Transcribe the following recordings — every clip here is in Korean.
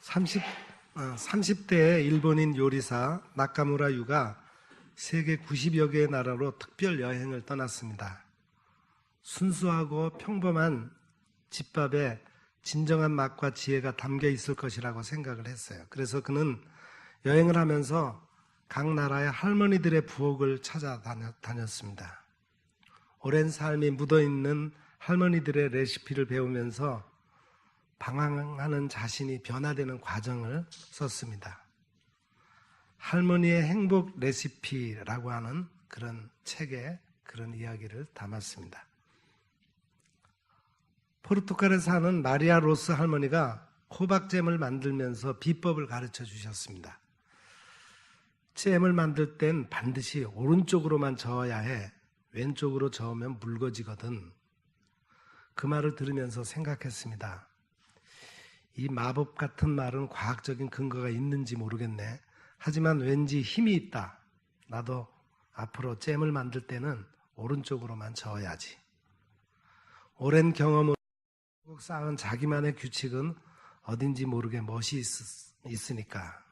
30대의 일본인 요리사 나카무라 유가 세계 90여 개의 나라로 특별 여행을 떠났습니다. 순수하고 평범한 집밥에 진정한 맛과 지혜가 담겨 있을 것이라고 생각을 했어요. 그래서 여행을 하면서 각 나라의 할머니들의 부엌을 찾아다녔습니다. 오랜 삶이 묻어있는 할머니들의 레시피를 배우면서 방황하는 자신이 변화되는 과정을 썼습니다. 할머니의 행복 레시피라고 하는 그런 책에 그런 이야기를 담았습니다. 포르투갈에 사는 마리아 로스 할머니가 호박잼을 만들면서 비법을 가르쳐 주셨습니다. 잼을 만들 땐 반드시 오른쪽으로만 저어야 해. 왼쪽으로 저으면 묽어지거든. 그 말을 들으면서 생각했습니다. 이 마법 같은 말은 과학적인 근거가 있는지 모르겠네. 하지만 왠지 힘이 있다. 나도 앞으로 잼을 만들 때는 오른쪽으로만 저어야지. 오랜 경험으로 쌓은 자기만의 규칙은 어딘지 모르게 멋이 있으니까.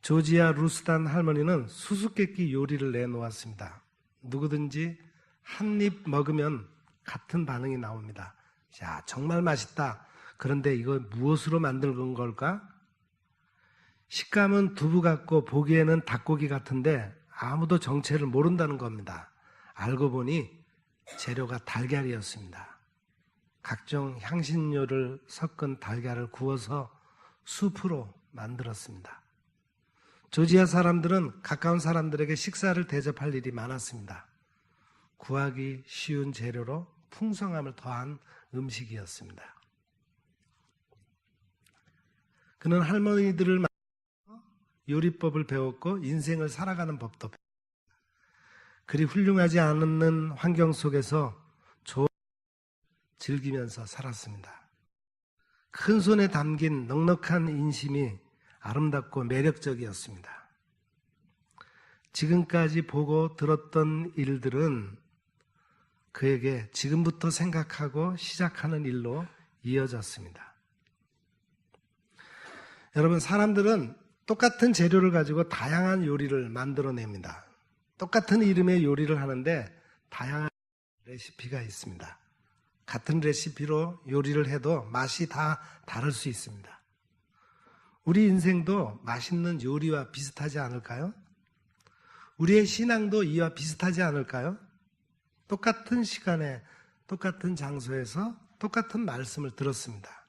조지아 루스단 할머니는 수수께끼 요리를 내놓았습니다. 누구든지 한 입 먹으면 같은 반응이 나옵니다. 야, 정말 맛있다. 그런데 이거 무엇으로 만든 걸까? 식감은 두부 같고 보기에는 닭고기 같은데 아무도 정체를 모른다는 겁니다. 알고 보니 재료가 달걀이었습니다. 각종 향신료를 섞은 달걀을 구워서 수프로 만들었습니다. 조지아 사람들은 가까운 사람들에게 식사를 대접할 일이 많았습니다. 구하기 쉬운 재료로 풍성함을 더한 음식이었습니다. 그는 할머니들을 만나서 요리법을 배웠고 인생을 살아가는 법도 배웠습니다. 그리 훌륭하지 않은 환경 속에서 좋은 즐기면서 살았습니다. 큰 손에 담긴 넉넉한 인심이 아름답고 매력적이었습니다. 지금까지 보고 들었던 일들은 그에게 지금부터 생각하고 시작하는 일로 이어졌습니다. 여러분, 사람들은 똑같은 재료를 가지고 다양한 요리를 만들어냅니다. 똑같은 이름의 요리를 하는데 다양한 레시피가 있습니다. 같은 레시피로 요리를 해도 맛이 다 다를 수 있습니다. 우리 인생도 맛있는 요리와 비슷하지 않을까요? 우리의 신앙도 이와 비슷하지 않을까요? 똑같은 시간에 똑같은 장소에서 똑같은 말씀을 들었습니다.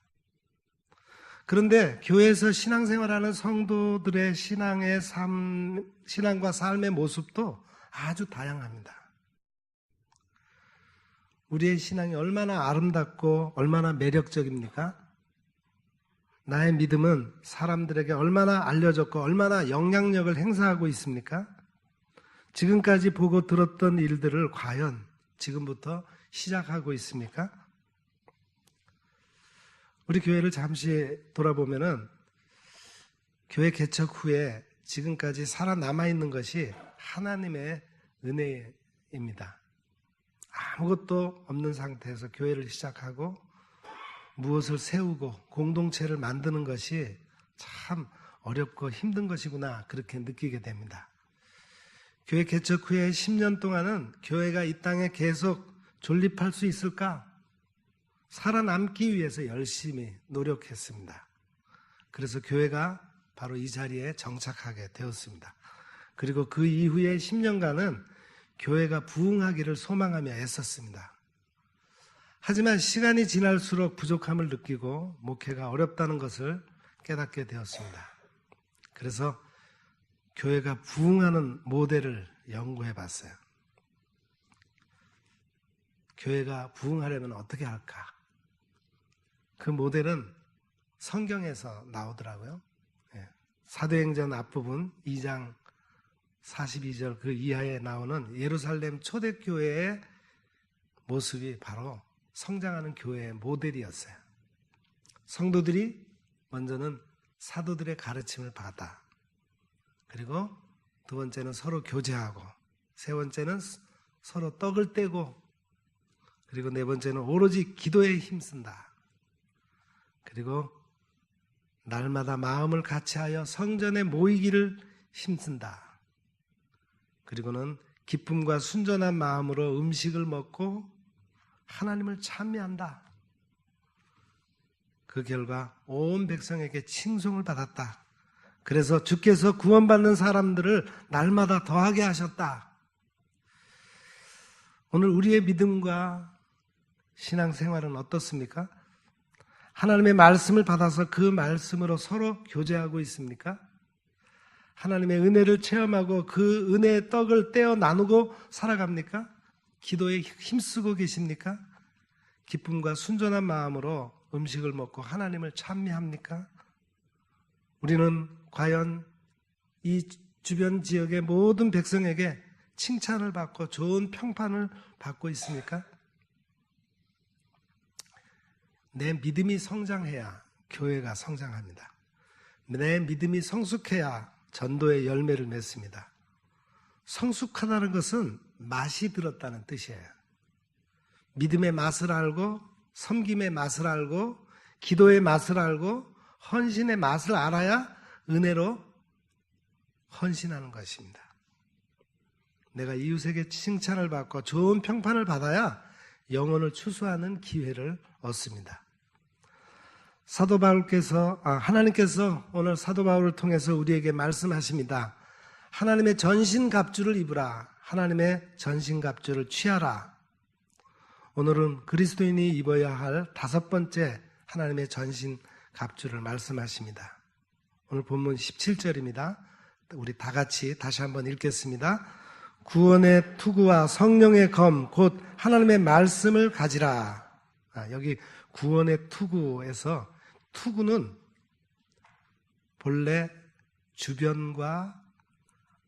그런데 교회에서 신앙생활하는 성도들의 신앙과 삶의 모습도 아주 다양합니다. 우리의 신앙이 얼마나 아름답고 얼마나 매력적입니까? 나의 믿음은 사람들에게 얼마나 알려졌고 얼마나 영향력을 행사하고 있습니까? 지금까지 보고 들었던 일들을 과연 지금부터 시작하고 있습니까? 우리 교회를 잠시 돌아보면은 교회 개척 후에 지금까지 살아남아 있는 것이 하나님의 은혜입니다. 아무것도 없는 상태에서 교회를 시작하고 무엇을 세우고 공동체를 만드는 것이 참 어렵고 힘든 것이구나 그렇게 느끼게 됩니다. 교회 개척 후에 10년 동안은 교회가 이 땅에 계속 존립할 수 있을까? 살아남기 위해서 열심히 노력했습니다. 그래서 교회가 바로 이 자리에 정착하게 되었습니다. 그리고 그 이후에 10년간은 교회가 부흥하기를 소망하며 애썼습니다. 하지만 시간이 지날수록 부족함을 느끼고 목회가 어렵다는 것을 깨닫게 되었습니다. 그래서 교회가 부흥하는 모델을 연구해 봤어요. 교회가 부흥하려면 어떻게 할까? 그 모델은 성경에서 나오더라고요. 사도행전 앞부분 2장 42절 그 이하에 나오는 예루살렘 초대교회의 모습이 바로 성장하는 교회의 모델이었어요. 성도들이 먼저는 사도들의 가르침을 받아, 그리고 두 번째는 서로 교제하고, 세 번째는 서로 떡을 떼고, 그리고 네 번째는 오로지 기도에 힘쓴다. 그리고 날마다 마음을 같이하여 성전에 모이기를 힘쓴다. 그리고는 기쁨과 순전한 마음으로 음식을 먹고 하나님을 찬미한다. 그 결과 온 백성에게 칭송을 받았다. 그래서 주께서 구원받는 사람들을 날마다 더하게 하셨다. 오늘 우리의 믿음과 신앙생활은 어떻습니까? 하나님의 말씀을 받아서 그 말씀으로 서로 교제하고 있습니까? 하나님의 은혜를 체험하고 그 은혜의 떡을 떼어 나누고 살아갑니까? 기도에 힘쓰고 계십니까? 기쁨과 순전한 마음으로 음식을 먹고 하나님을 찬미합니까? 우리는 과연 이 주변 지역의 모든 백성에게 칭찬을 받고 좋은 평판을 받고 있습니까? 내 믿음이 성장해야 교회가 성장합니다. 내 믿음이 성숙해야 전도의 열매를 맺습니다. 성숙하다는 것은 맛이 들었다는 뜻이에요. 믿음의 맛을 알고 섬김의 맛을 알고 기도의 맛을 알고 헌신의 맛을 알아야 은혜로 헌신하는 것입니다. 내가 이웃에게 칭찬을 받고 좋은 평판을 받아야 영혼을 추수하는 기회를 얻습니다. 사도 바울께서 하나님께서 오늘 사도 바울을 통해서 우리에게 말씀하십니다. 하나님의 전신갑주를 입으라. 하나님의 전신갑주를 취하라. 오늘은 그리스도인이 입어야 할 5번째 하나님의 전신갑주를 말씀하십니다. 오늘 본문 17절입니다. 우리 다 같이 다시 한번 읽겠습니다. 구원의 투구와 성령의 검 곧 하나님의 말씀을 가지라. 여기 구원의 투구에서 투구는 본래 주변과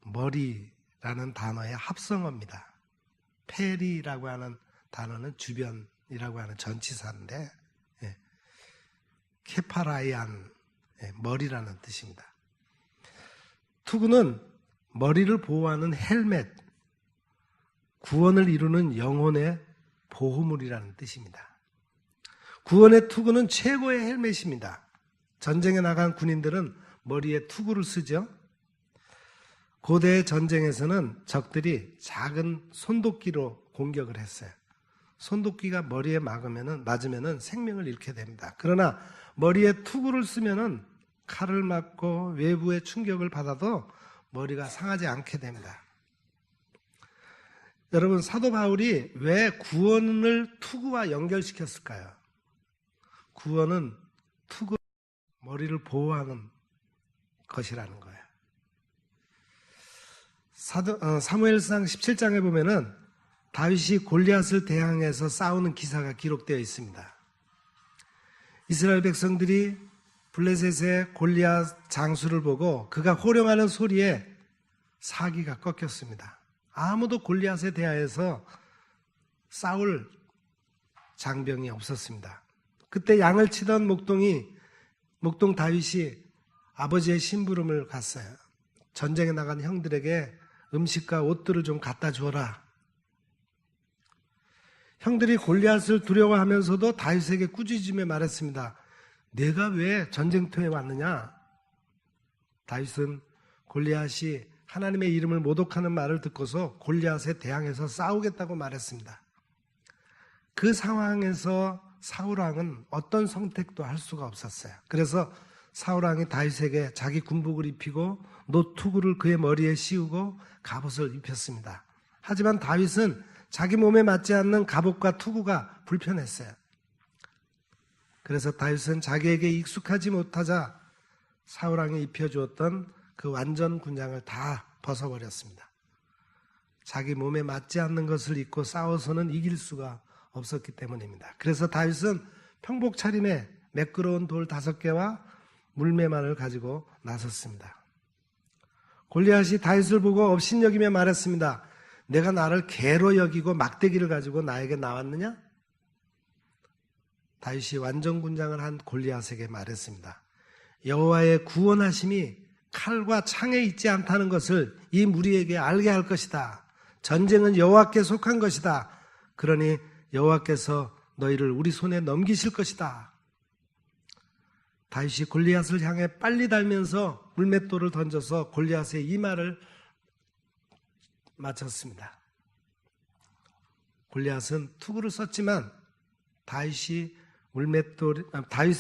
머리라는 단어의 합성어입니다. 페리라고 하는 단어는 주변이라고 하는 전치사인데 케파라이안 머리라는 뜻입니다. 투구는 머리를 보호하는 헬멧, 구원을 이루는 영혼의 보호물이라는 뜻입니다. 구원의 투구는 최고의 헬멧입니다. 전쟁에 나간 군인들은 머리에 투구를 쓰죠. 고대 전쟁에서는 적들이 작은 손도끼로 공격을 했어요. 손도끼가 머리에 맞으면은 생명을 잃게 됩니다. 그러나 머리에 투구를 쓰면은 칼을 맞고 외부의 충격을 받아도 머리가 상하지 않게 됩니다. 여러분, 사도 바울이 왜 구원을 투구와 연결시켰을까요? 구원은 투구, 머리를 보호하는 것이라는 거예요. 사무엘상 17장에 보면은 다윗이 골리앗을 대항해서 싸우는 기사가 기록되어 있습니다. 이스라엘 백성들이 블레셋의 골리앗 장수를 보고 그가 호령하는 소리에 사기가 꺾였습니다. 아무도 골리앗에 대하여서 싸울 장병이 없었습니다. 그때 양을 치던 목동 다윗이 아버지의 심부름을 갔어요. 전쟁에 나간 형들에게 음식과 옷들을 좀 갖다 주어라. 형들이 골리앗을 두려워하면서도 다윗에게 꾸짖으며 말했습니다. 내가 왜 전쟁터에 왔느냐? 다윗은 골리앗이 하나님의 이름을 모독하는 말을 듣고서 골리앗에 대항해서 싸우겠다고 말했습니다. 그 상황에서 사울왕은 어떤 선택도 할 수가 없었어요. 그래서 사울왕이 다윗에게 자기 군복을 입히고 노투구를 그의 머리에 씌우고 갑옷을 입혔습니다. 하지만 다윗은 자기 몸에 맞지 않는 갑옷과 투구가 불편했어요. 그래서 다윗은 자기에게 익숙하지 못하자 사울왕이 입혀주었던 그 완전 군장을 다 벗어버렸습니다. 자기 몸에 맞지 않는 것을 입고 싸워서는 이길 수가 없었기 때문입니다. 그래서 다윗은 평복 차림에 매끄러운 돌 5개와 물매만을 가지고 나섰습니다. 골리앗이 다윗을 보고 업신여기며 말했습니다. 내가 나를 개로 여기고 막대기를 가지고 나에게 나왔느냐? 다윗이 완전군장을 한 골리앗에게 말했습니다. 여호와의 구원하심이 칼과 창에 있지 않다는 것을 이 무리에게 알게 할 것이다. 전쟁은 여호와께 속한 것이다. 그러니 여호와께서 너희를 우리 손에 넘기실 것이다. 다윗이 골리앗을 향해 빨리 달면서 물맷돌을 던져서 골리앗의 이마를 맞췄습니다. 골리앗은 투구를 썼지만 다윗의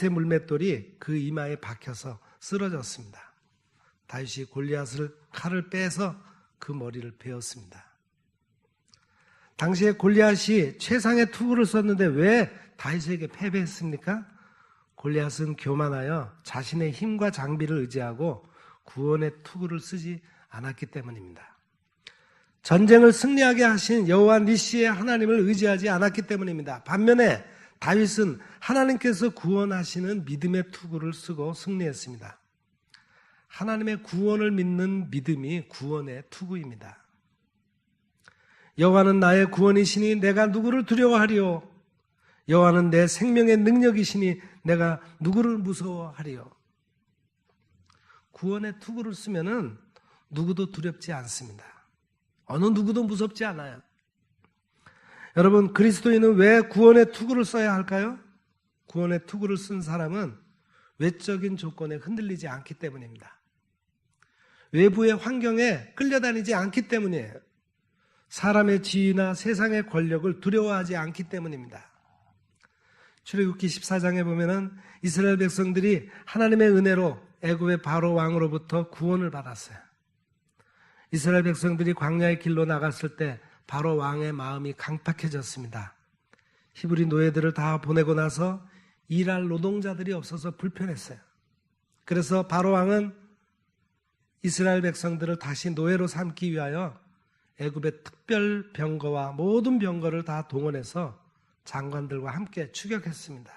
물맷돌이 그 이마에 박혀서 쓰러졌습니다. 다윗이 골리앗을 칼을 빼서 그 머리를 베었습니다. 당시에 골리앗이 최상의 투구를 썼는데 왜 다윗에게 패배했습니까? 골리앗은 교만하여 자신의 힘과 장비를 의지하고 구원의 투구를 쓰지 않았기 때문입니다. 전쟁을 승리하게 하신 여호와 니시의 하나님을 의지하지 않았기 때문입니다. 반면에 다윗은 하나님께서 구원하시는 믿음의 투구를 쓰고 승리했습니다. 하나님의 구원을 믿는 믿음이 구원의 투구입니다. 여호와는 나의 구원이시니 내가 누구를 두려워하리요? 여호와는 내 생명의 능력이시니 내가 누구를 무서워하리요? 구원의 투구를 쓰면은 누구도 두렵지 않습니다. 어느 누구도 무섭지 않아요. 여러분, 그리스도인은 왜 구원의 투구를 써야 할까요? 구원의 투구를 쓴 사람은 외적인 조건에 흔들리지 않기 때문입니다. 외부의 환경에 끌려다니지 않기 때문이에요. 사람의 지위나 세상의 권력을 두려워하지 않기 때문입니다. 출애굽기 14장에 보면은 이스라엘 백성들이 하나님의 은혜로 애굽의 바로 왕으로부터 구원을 받았어요. 이스라엘 백성들이 광야의 길로 나갔을 때 바로 왕의 마음이 강팍해졌습니다. 히브리 노예들을 다 보내고 나서 일할 노동자들이 없어서 불편했어요. 그래서 바로 왕은 이스라엘 백성들을 다시 노예로 삼기 위하여 애굽의 특별 병거와 모든 병거를 다 동원해서 장관들과 함께 추격했습니다.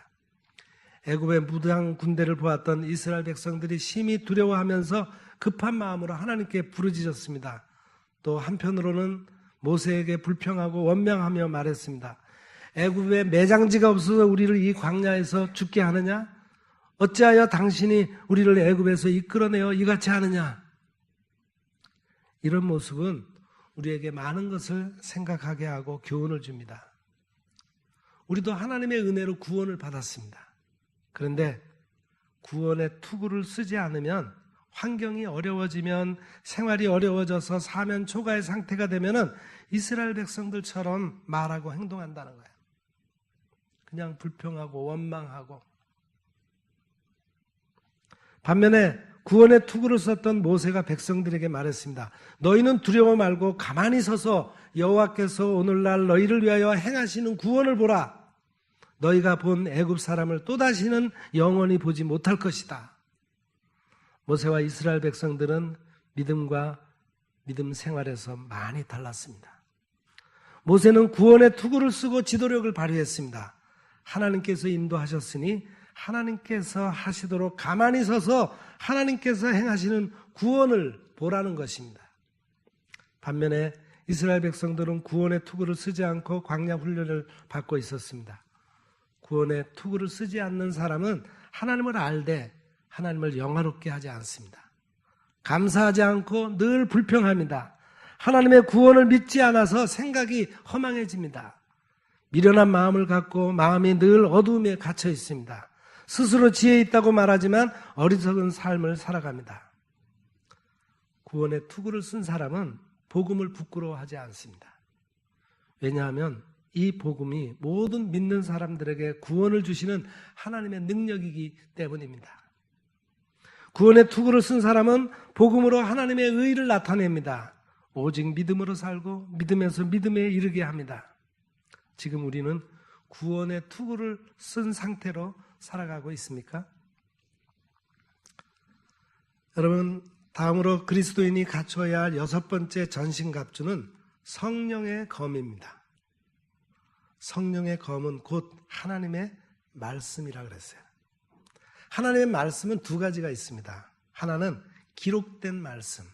애굽의 무장 군대를 보았던 이스라엘 백성들이 심히 두려워하면서 급한 마음으로 하나님께 부르짖었습니다. 또 한편으로는 모세에게 불평하고 원망하며 말했습니다. 애굽에 매장지가 없어서 우리를 이 광야에서 죽게 하느냐? 어찌하여 당신이 우리를 애굽에서 이끌어내어 이같이 하느냐? 이런 모습은 우리에게 많은 것을 생각하게 하고 교훈을 줍니다. 우리도 하나님의 은혜로 구원을 받았습니다. 그런데 구원의 투구를 쓰지 않으면, 환경이 어려워지면, 생활이 어려워져서 사면 초가의 상태가 되면은 이스라엘 백성들처럼 말하고 행동한다는 거예요. 그냥 불평하고 원망하고. 반면에 구원의 투구를 썼던 모세가 백성들에게 말했습니다. 너희는 두려워 말고 가만히 서서 여호와께서 오늘날 너희를 위하여 행하시는 구원을 보라. 너희가 본 애굽 사람을 또다시는 영원히 보지 못할 것이다. 모세와 이스라엘 백성들은 믿음 생활에서 많이 달랐습니다. 모세는 구원의 투구를 쓰고 지도력을 발휘했습니다. 하나님께서 인도하셨으니 하나님께서 하시도록 가만히 서서 하나님께서 행하시는 구원을 보라는 것입니다. 반면에 이스라엘 백성들은 구원의 투구를 쓰지 않고 광야 훈련을 받고 있었습니다. 구원의 투구를 쓰지 않는 사람은 하나님을 알되 하나님을 영화롭게 하지 않습니다. 감사하지 않고 늘 불평합니다. 하나님의 구원을 믿지 않아서 생각이 허망해집니다. 미련한 마음을 갖고 마음이 늘 어두움에 갇혀 있습니다. 스스로 지혜 있다고 말하지만 어리석은 삶을 살아갑니다. 구원의 투구를 쓴 사람은 복음을 부끄러워하지 않습니다. 왜냐하면 이 복음이 모든 믿는 사람들에게 구원을 주시는 하나님의 능력이기 때문입니다. 구원의 투구를 쓴 사람은 복음으로 하나님의 의를 나타냅니다. 오직 믿음으로 살고 믿음에서 믿음에 이르게 합니다. 지금 우리는 구원의 투구를 쓴 상태로 살아가고 있습니까? 여러분, 다음으로 그리스도인이 갖춰야 할 6번째 전신갑주는 성령의 검입니다. 성령의 검은 곧 하나님의 말씀이라 그랬어요. 하나님의 말씀은 두 가지가 있습니다. 하나는 기록된 말씀,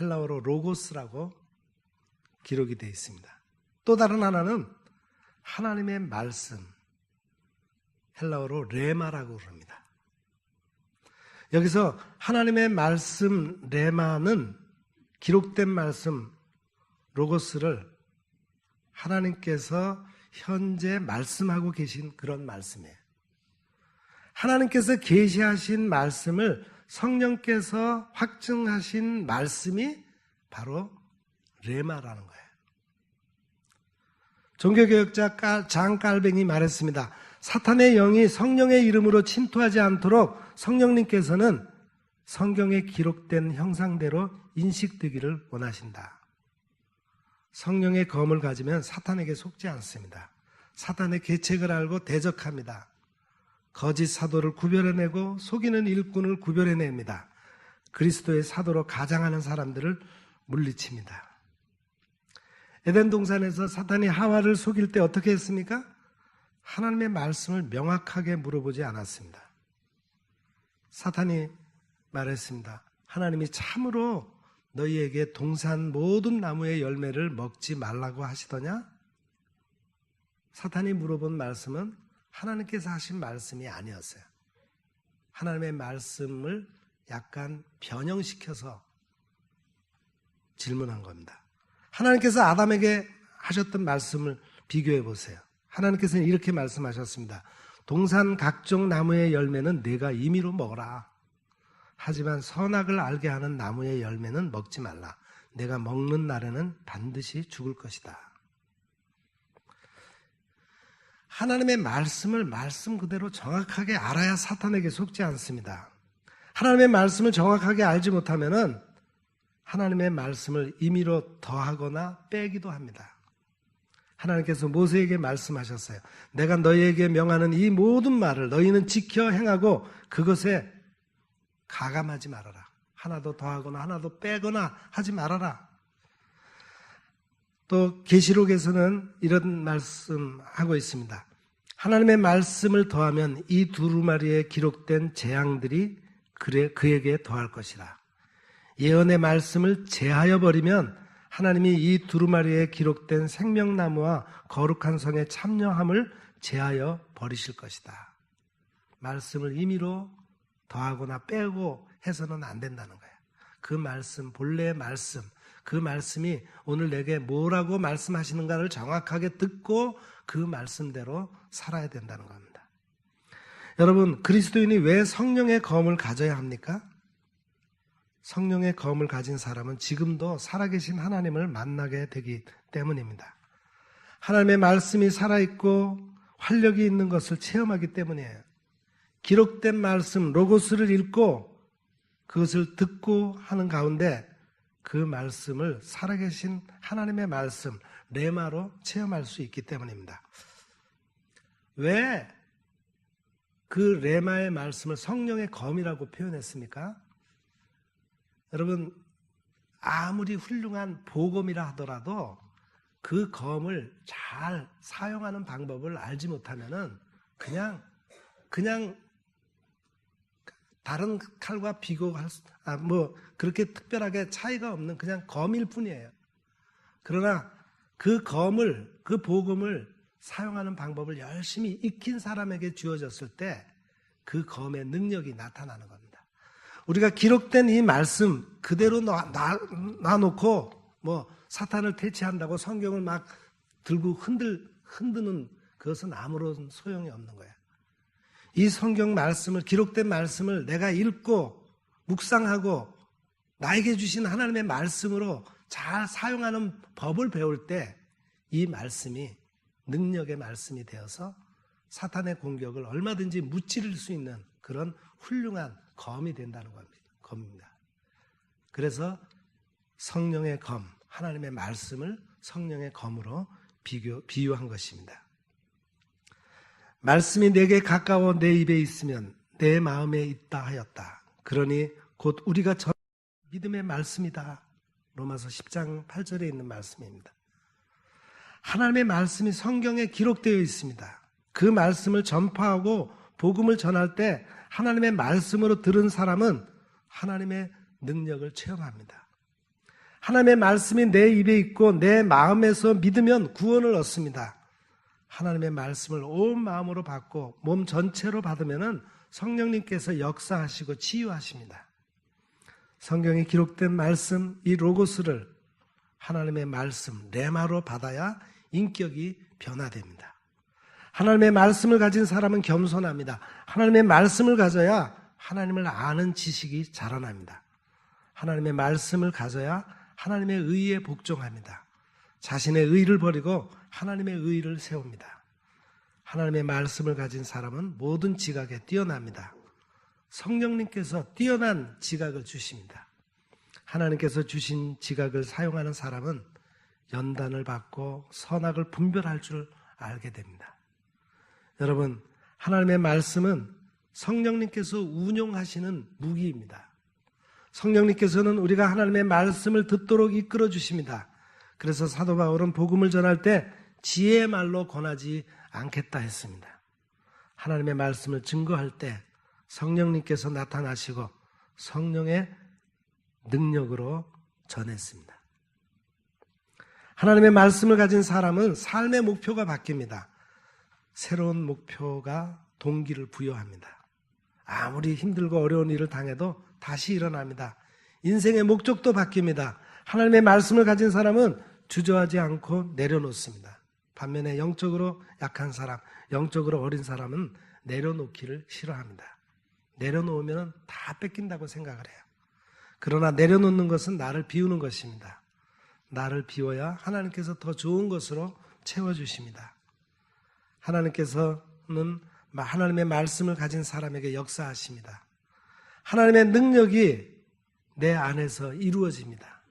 헬라어로 로고스라고 기록이 되어 있습니다. 또 다른 하나는 하나님의 말씀, 헬라어로 레마라고 그럽니다. 여기서 하나님의 말씀 레마는 기록된 말씀 로고스를 하나님께서 현재 말씀하고 계신 그런 말씀이에요. 하나님께서 계시하신 말씀을 성령께서 확증하신 말씀이 바로 레마라는 거예요. 종교개혁자 장 깔뱅이 말했습니다. 사탄의 영이 성령의 이름으로 침투하지 않도록 성령님께서는 성경에 기록된 형상대로 인식되기를 원하신다. 성령의 검을 가지면 사탄에게 속지 않습니다. 사탄의 계책을 알고 대적합니다. 거짓 사도를 구별해내고 속이는 일꾼을 구별해냅니다. 그리스도의 사도로 가장하는 사람들을 물리칩니다. 에덴 동산에서 사탄이 하와를 속일 때 어떻게 했습니까? 하나님의 말씀을 명확하게 물어보지 않았습니다. 사탄이 말했습니다. 하나님이 참으로 너희에게 동산 모든 나무의 열매를 먹지 말라고 하시더냐? 사탄이 물어본 말씀은 하나님께서 하신 말씀이 아니었어요. 하나님의 말씀을 약간 변형시켜서 질문한 겁니다. 하나님께서 아담에게 하셨던 말씀을 비교해 보세요. 하나님께서는 이렇게 말씀하셨습니다. 동산 각종 나무의 열매는 네가 임의로 먹어라. 하지만 선악을 알게 하는 나무의 열매는 먹지 말라. 내가 먹는 날에는 반드시 죽을 것이다. 하나님의 말씀을 말씀 그대로 정확하게 알아야 사탄에게 속지 않습니다. 하나님의 말씀을 정확하게 알지 못하면은 하나님의 말씀을 임의로 더하거나 빼기도 합니다. 하나님께서 모세에게 말씀하셨어요. 내가 너희에게 명하는 이 모든 말을 너희는 지켜 행하고 그것에 가감하지 말아라. 하나도 더하거나 하나도 빼거나 하지 말아라. 또 계시록에서는 이런 말씀하고 있습니다. 하나님의 말씀을 더하면 이 두루마리에 기록된 재앙들이 그에게 더할 것이라. 예언의 말씀을 제하여 버리면 하나님이 이 두루마리에 기록된 생명나무와 거룩한 성의 참여함을 제하여 버리실 것이다. 말씀을 임의로 더하거나 빼고 해서는 안 된다는 거예요. 그 말씀, 본래의 말씀, 그 말씀이 오늘 내게 뭐라고 말씀하시는가를 정확하게 듣고 그 말씀대로 살아야 된다는 겁니다. 여러분, 그리스도인이 왜 성령의 검을 가져야 합니까? 성령의 검을 가진 사람은 지금도 살아계신 하나님을 만나게 되기 때문입니다. 하나님의 말씀이 살아있고 활력이 있는 것을 체험하기 때문이에요. 기록된 말씀, 로고스를 읽고 그것을 듣고 하는 가운데 그 말씀을 살아계신 하나님의 말씀, 레마로 체험할 수 있기 때문입니다. 왜 그 레마의 말씀을 성령의 검이라고 표현했습니까? 여러분, 아무리 훌륭한 복음이라 하더라도 그 검을 잘 사용하는 방법을 알지 못하면은 그냥 다른 칼과 비교할 그렇게 특별하게 차이가 없는 그냥 검일 뿐이에요. 그러나 그 검을, 그 복음을 사용하는 방법을 열심히 익힌 사람에게 주어졌을 때 그 검의 능력이 나타나는 겁니다. 우리가 기록된 이 말씀 그대로 놔놓고 사탄을 퇴치한다고 성경을 막 들고 흔드는 그것은 아무런 소용이 없는 거예요. 이 성경 말씀을, 기록된 말씀을 내가 읽고 묵상하고 나에게 주신 하나님의 말씀으로 잘 사용하는 법을 배울 때 이 말씀이 능력의 말씀이 되어서 사탄의 공격을 얼마든지 무찌를 수 있는 그런 훌륭한 검이 된다는 겁니다. 그래서 성령의 검, 하나님의 말씀을 성령의 검으로 비유한 것입니다. 말씀이 내게 가까워 내 입에 있으면 내 마음에 있다 하였다. 그러니 곧 우리가 믿음의 말씀이다. 로마서 10장 8절에 있는 말씀입니다. 하나님의 말씀이 성경에 기록되어 있습니다. 그 말씀을 전파하고 복음을 전할 때 하나님의 말씀으로 들은 사람은 하나님의 능력을 체험합니다. 하나님의 말씀이 내 입에 있고 내 마음에서 믿으면 구원을 얻습니다. 하나님의 말씀을 온 마음으로 받고 몸 전체로 받으면 성령님께서 역사하시고 치유하십니다. 성경에 기록된 말씀, 이 로고스를 하나님의 말씀, 레마로 받아야 인격이 변화됩니다. 하나님의 말씀을 가진 사람은 겸손합니다. 하나님의 말씀을 가져야 하나님을 아는 지식이 자라납니다. 하나님의 말씀을 가져야 하나님의 의에 복종합니다. 자신의 의를 버리고 하나님의 의를 세웁니다. 하나님의 말씀을 가진 사람은 모든 지각에 뛰어납니다. 성령님께서 뛰어난 지각을 주십니다. 하나님께서 주신 지각을 사용하는 사람은 연단을 받고 선악을 분별할 줄 알게 됩니다. 여러분, 하나님의 말씀은 성령님께서 운용하시는 무기입니다. 성령님께서는 우리가 하나님의 말씀을 듣도록 이끌어 주십니다. 그래서 사도 바울은 복음을 전할 때 지혜의 말로 권하지 않겠다 했습니다. 하나님의 말씀을 증거할 때 성령님께서 나타나시고 성령의 능력으로 전했습니다. 하나님의 말씀을 가진 사람은 삶의 목표가 바뀝니다. 새로운 목표가 동기를 부여합니다. 아무리 힘들고 어려운 일을 당해도 다시 일어납니다. 인생의 목적도 바뀝니다. 하나님의 말씀을 가진 사람은 주저하지 않고 내려놓습니다. 반면에 영적으로 약한 사람, 영적으로 어린 사람은 내려놓기를 싫어합니다. 내려놓으면 다 뺏긴다고 생각을 해요. 그러나 내려놓는 것은 나를 비우는 것입니다. 나를 비워야 하나님께서 더 좋은 것으로 채워주십니다. 하나님께서는 하나님의 말씀을 가진 사람에게 역사하십니다. 하나님의 능력이 내 안에서 이루어집니다.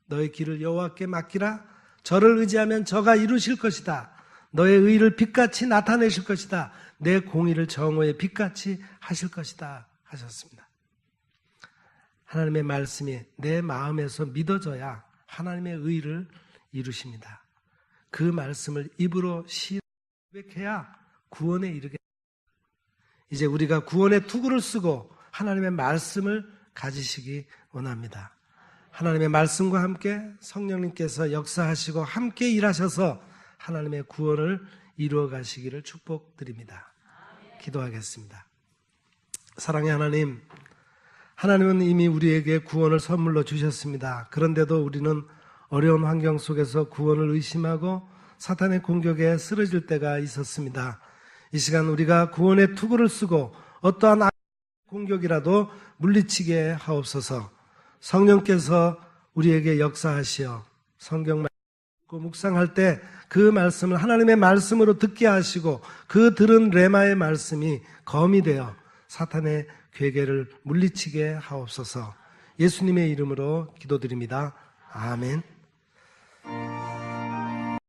너의 길을 여호와께 맡기라. 저를 의지하면 저가 이루실 것이다. 너의 의를 빛같이 나타내실 것이다. 내 공의를 정오의 빛같이 하실 것이다 하셨습니다. 하나님의 말씀이 내 마음에서 믿어져야 하나님의 의를 이루십니다. 그 말씀을 입으로 고백해야 구원에 이르게 됩니다. 이제 우리가 구원의 투구를 쓰고 하나님의 말씀을 가지시기 원합니다. 하나님의 말씀과 함께 성령님께서 역사하시고 함께 일하셔서 하나님의 구원을 이루어 가시기를 축복드립니다. 기도하겠습니다. 사랑의 하나님, 하나님은 이미 우리에게 구원을 선물로 주셨습니다. 그런데도 우리는 어려운 환경 속에서 구원을 의심하고 사탄의 공격에 쓰러질 때가 있었습니다. 이 시간 우리가 구원의 투구를 쓰고 어떠한 공격이라도 물리치게 하옵소서. 성령께서 우리에게 역사하시어 성경 말씀 묵상할 때 그 말씀을 하나님의 말씀으로 듣게 하시고 그 들은 레마의 말씀이 검이 되어 사탄의 괴계를 물리치게 하옵소서. 예수님의 이름으로 기도드립니다. 아멘.